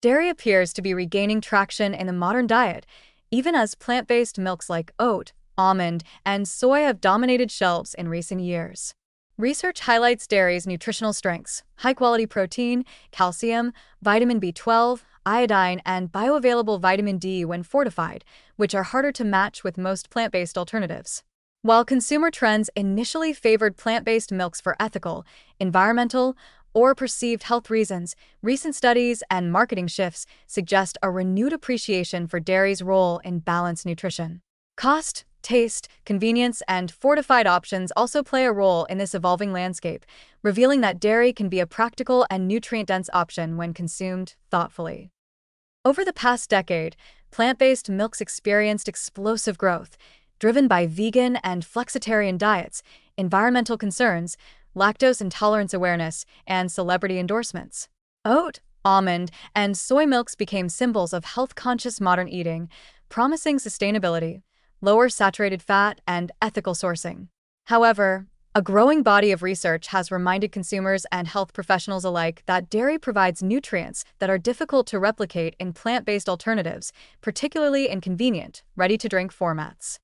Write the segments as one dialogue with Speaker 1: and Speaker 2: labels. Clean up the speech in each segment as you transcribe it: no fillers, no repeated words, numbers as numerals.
Speaker 1: Dairy appears to be regaining traction in the modern diet, even as plant-based milks like oat, almond, and soy have dominated shelves in recent years. Research highlights dairy's nutritional strengths: high-quality protein, calcium, vitamin B12, iodine, and bioavailable vitamin D when fortified, which are harder to match with most plant-based alternatives. While consumer trends initially favored plant-based milks for ethical, environmental, or perceived health reasons, recent studies and marketing shifts suggest a renewed appreciation for dairy's role in balanced nutrition. Cost, taste, convenience, and fortified options also play a role in this evolving landscape, revealing that dairy can be a practical and nutrient-dense option when consumed thoughtfully. Over the past decade, plant-based milks experienced explosive growth, driven by vegan and flexitarian diets, environmental concerns, lactose intolerance awareness, and celebrity endorsements. Oat, almond, and soy milks became symbols of health-conscious modern eating, promising sustainability, lower saturated fat, and ethical sourcing. However, a growing body of research has reminded consumers and health professionals alike that dairy provides nutrients that are difficult to replicate in plant-based alternatives, particularly in convenient, ready-to-drink formats.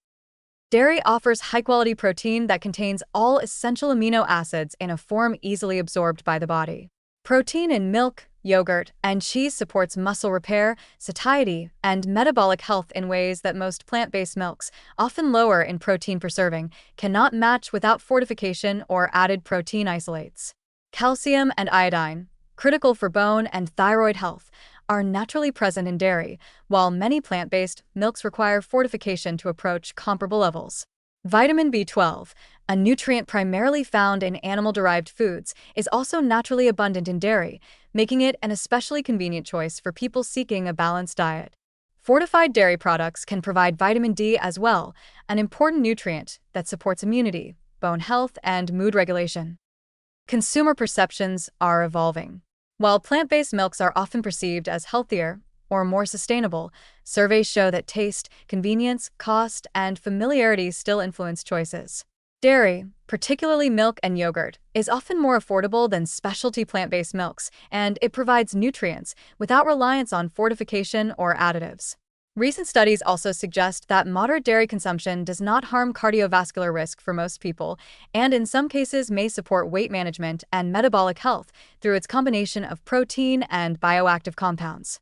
Speaker 1: Dairy offers high-quality protein that contains all essential amino acids in a form easily absorbed by the body. Protein in milk, yogurt, and cheese supports muscle repair, satiety, and metabolic health in ways that most plant-based milks, often lower in protein per serving, cannot match without fortification or added protein isolates. Calcium and iodine, critical for bone and thyroid health, are naturally present in dairy, while many plant-based milks require fortification to approach comparable levels. Vitamin B12, a nutrient primarily found in animal-derived foods, is also naturally abundant in dairy, making it an especially convenient choice for people seeking a balanced diet. Fortified dairy products can provide vitamin D as well, an important nutrient that supports immunity, bone health, and mood regulation. Consumer perceptions are evolving. While plant-based milks are often perceived as healthier or more sustainable, surveys show that taste, convenience, cost, and familiarity still influence choices. Dairy, particularly milk and yogurt, is often more affordable than specialty plant-based milks, and it provides nutrients without reliance on fortification or additives. Recent studies also suggest that moderate dairy consumption does not harm cardiovascular risk for most people, and in some cases may support weight management and metabolic health through its combination of protein and bioactive compounds.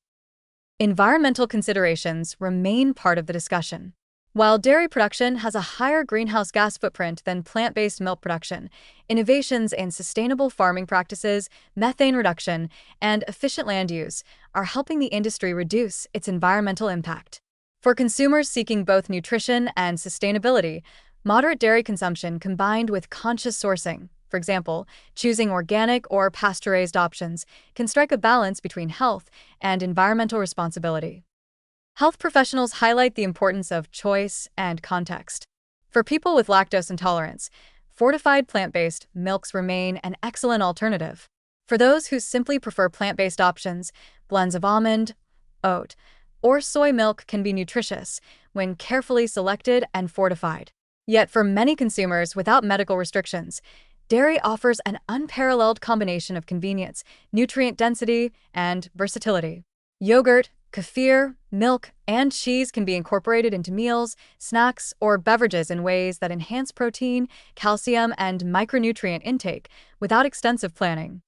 Speaker 1: Environmental considerations remain part of the discussion. While dairy production has a higher greenhouse gas footprint than plant-based milk production, innovations in sustainable farming practices, methane reduction, and efficient land use are helping the industry reduce its environmental impact. For consumers seeking both nutrition and sustainability, moderate dairy consumption combined with conscious sourcing, for example, choosing organic or pasture-raised options, can strike a balance between health and environmental responsibility. Health professionals highlight the importance of choice and context. For people with lactose intolerance, fortified plant-based milks remain an excellent alternative. For those who simply prefer plant-based options, blends of almond, oat, or soy milk can be nutritious when carefully selected and fortified. Yet for many consumers without medical restrictions, dairy offers an unparalleled combination of convenience, nutrient density, and versatility. Yogurt, kefir, milk, and cheese can be incorporated into meals, snacks, or beverages in ways that enhance protein, calcium, and micronutrient intake without extensive planning.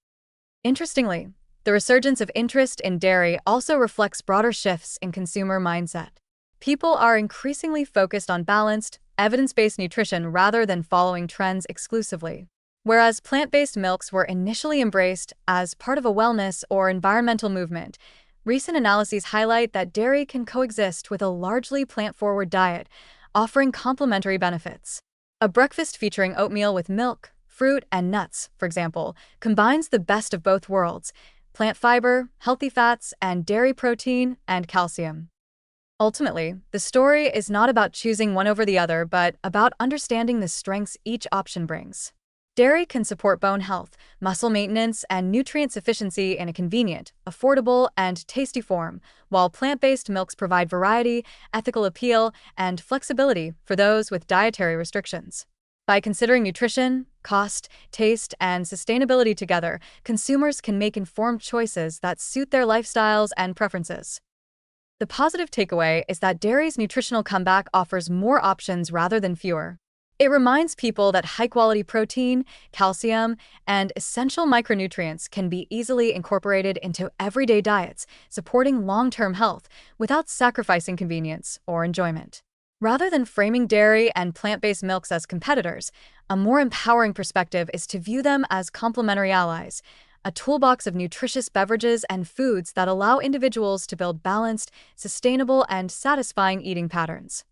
Speaker 1: Interestingly, the resurgence of interest in dairy also reflects broader shifts in consumer mindset. People are increasingly focused on balanced, evidence-based nutrition rather than following trends exclusively. Whereas plant-based milks were initially embraced as part of a wellness or environmental movement, recent analyses highlight that dairy can coexist with a largely plant-forward diet, offering complementary benefits. A breakfast featuring oatmeal with milk, fruit, and nuts, for example, combines the best of both worlds: plant fiber, healthy fats, and dairy protein and calcium. Ultimately, the story is not about choosing one over the other, but about understanding the strengths each option brings. Dairy can support bone health, muscle maintenance, and nutrient sufficiency in a convenient, affordable, and tasty form, while plant-based milks provide variety, ethical appeal, and flexibility for those with dietary restrictions. By considering nutrition, cost, taste, and sustainability together, consumers can make informed choices that suit their lifestyles and preferences. The positive takeaway is that dairy's nutritional comeback offers more options rather than fewer. It reminds people that high-quality protein, calcium, and essential micronutrients can be easily incorporated into everyday diets, supporting long-term health without sacrificing convenience or enjoyment. Rather than framing dairy and plant-based milks as competitors, a more empowering perspective is to view them as complementary allies, a toolbox of nutritious beverages and foods that allow individuals to build balanced, sustainable, and satisfying eating patterns.